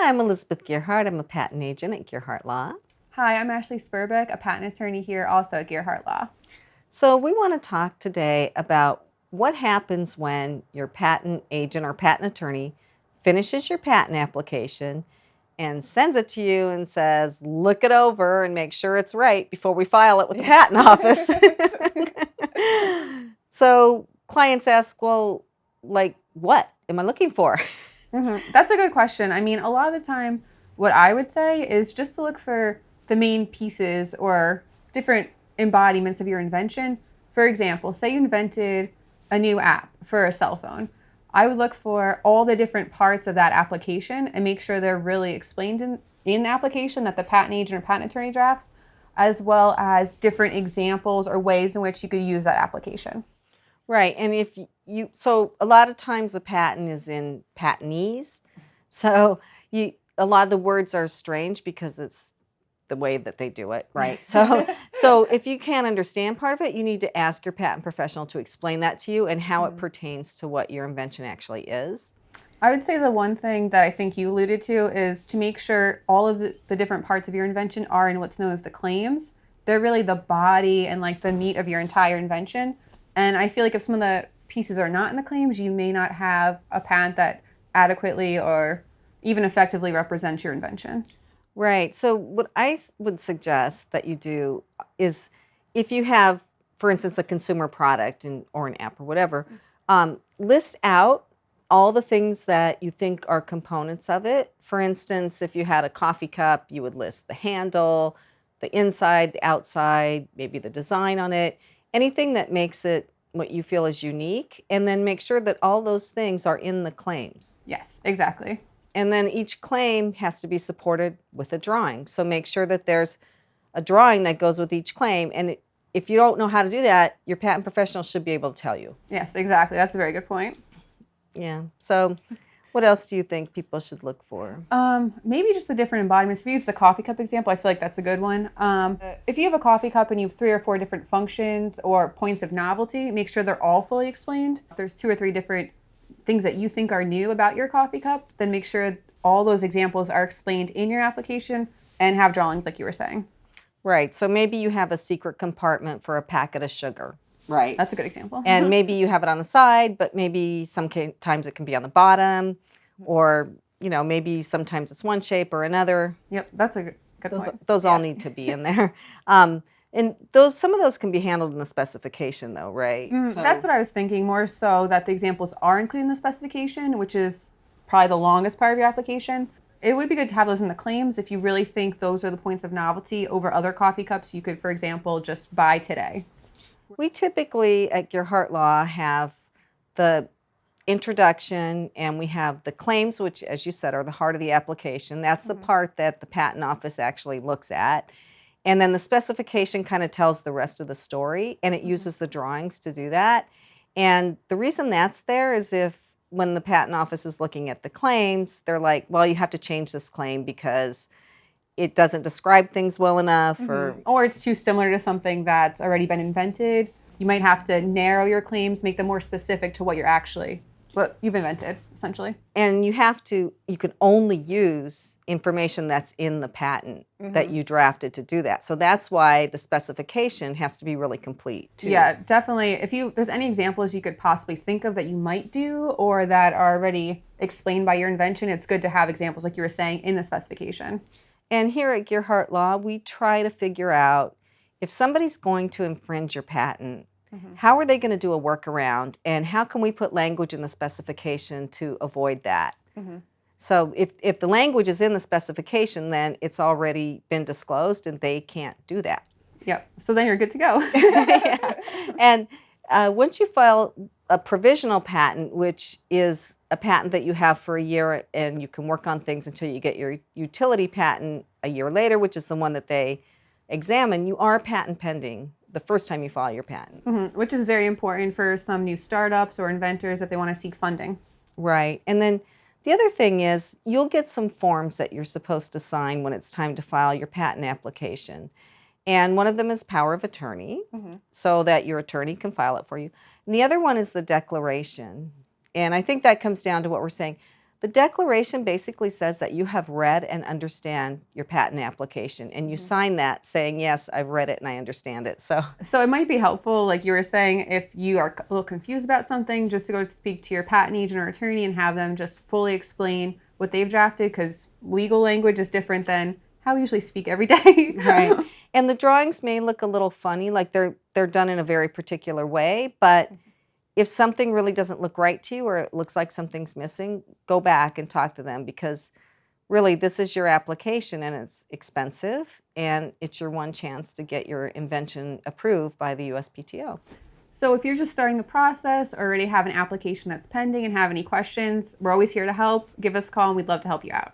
Hi, I'm Elizabeth Gearhart. I'm a patent agent at Gearhart Law. Hi, I'm Ashley Sperbeck, a patent attorney here also at Gearhart Law. So we want to talk today about what happens when your patent agent or patent attorney finishes your patent application and sends it to you and says, look it over and make sure it's right before we file it with the patent office. So clients ask, well, like, what am I looking for? That's a good question. I mean, a lot of the time, what I would say is just to look for the main pieces or different embodiments of your invention. For example, say you invented a new app for a cell phone. I would look for all the different parts of that application and make sure they're really explained in the application that the patent agent or patent attorney drafts, as well as different examples or ways in which you could use that application. Right, and if so a lot of times the patent is in patentese, so a lot of the words are strange because it's the way that they do it, right? So if you can't understand part of it, you need to ask your patent professional to explain that to you and how it pertains to what your invention actually is. I would say the one thing that I think you alluded to is to make sure all of the different parts of your invention are in what's known as the claims. They're really the body and like the meat of your entire invention. And I feel like if some of the pieces are not in the claims, you may not have a patent that adequately or even effectively represents your invention. Right. So what I would suggest that you do is if you have, for instance, a consumer product or an app or whatever, list out all the things that you think are components of it. For instance, if you had a coffee cup, you would list the handle, the inside, the outside, maybe the design on it, anything that makes it what you feel is unique, and then make sure that all those things are in the claims. Yes, exactly. And then each claim has to be supported with a drawing. So make sure that there's a drawing that goes with each claim. And if you don't know how to do that, your patent professional should be able to tell you. Yes, exactly. That's a very good point. Yeah. So what else do you think people should look for? Maybe just the different embodiments. If you use the coffee cup example, I feel like that's a good one. If you have a coffee cup and you have 3 or 4 different functions or points of novelty, make sure they're all fully explained. If there's 2 or 3 different things that you think are new about your coffee cup, then make sure all those examples are explained in your application and have drawings like you were saying. Right. So maybe you have a secret compartment for a packet of sugar. Right. That's a good example. And maybe you have it on the side, but maybe sometimes it can be on the bottom, or maybe sometimes it's one shape or another. Yep, that's a good point. Those all need to be in there. And some of those can be handled in the specification, though, right? So that's what I was thinking, more so that the examples are included in the specification, which is probably the longest part of your application. It would be good to have those in the claims if you really think those are the points of novelty over other coffee cups you could, for example, just buy today. We typically at Gearhart Law have the introduction and we have the claims, which, as you said, are the heart of the application. That's the part that the patent office actually looks at. And then the specification kind of tells the rest of the story, and it uses the drawings to do that. And the reason that's there is when the patent office is looking at the claims, they're like, well, you have to change this claim because it doesn't describe things well enough, or it's too similar to something that's already been invented. You might have to narrow your claims, make them more specific to what you've invented, essentially. And you can only use information that's in the patent that you drafted to do that. So that's why the specification has to be really complete, too. Yeah, definitely. If there's any examples you could possibly think of that you might do or that are already explained by your invention, it's good to have examples, like you were saying, in the specification. And here at Gearhart Law, we try to figure out if somebody's going to infringe your patent, how are they going to do a workaround, and how can we put language in the specification to avoid that? So if the language is in the specification, then it's already been disclosed and they can't do that. Yep. So then you're good to go. Yeah. And once you file a provisional patent, which is a patent that you have for a year and you can work on things until you get your utility patent a year later, which is the one that they examine, you are patent pending the first time you file your patent. Which is very important for some new startups or inventors if they want to seek funding. Right. And then the other thing is you'll get some forms that you're supposed to sign when it's time to file your patent application. And one of them is power of attorney, so that your attorney can file it for you. And the other one is the declaration. And I think that comes down to what we're saying. The declaration basically says that you have read and understand your patent application, and you sign that saying, yes, I've read it and I understand it. So it might be helpful, like you were saying, if you are a little confused about something, just to go speak to your patent agent or attorney and have them just fully explain what they've drafted, because legal language is different than how we usually speak every day. right. And the drawings may look a little funny, like they're done in a very particular way, but if something really doesn't look right to you or it looks like something's missing, go back and talk to them, because really this is your application and it's expensive and it's your one chance to get your invention approved by the USPTO. So if you're just starting the process or already have an application that's pending and have any questions, we're always here to help. Give us a call and we'd love to help you out.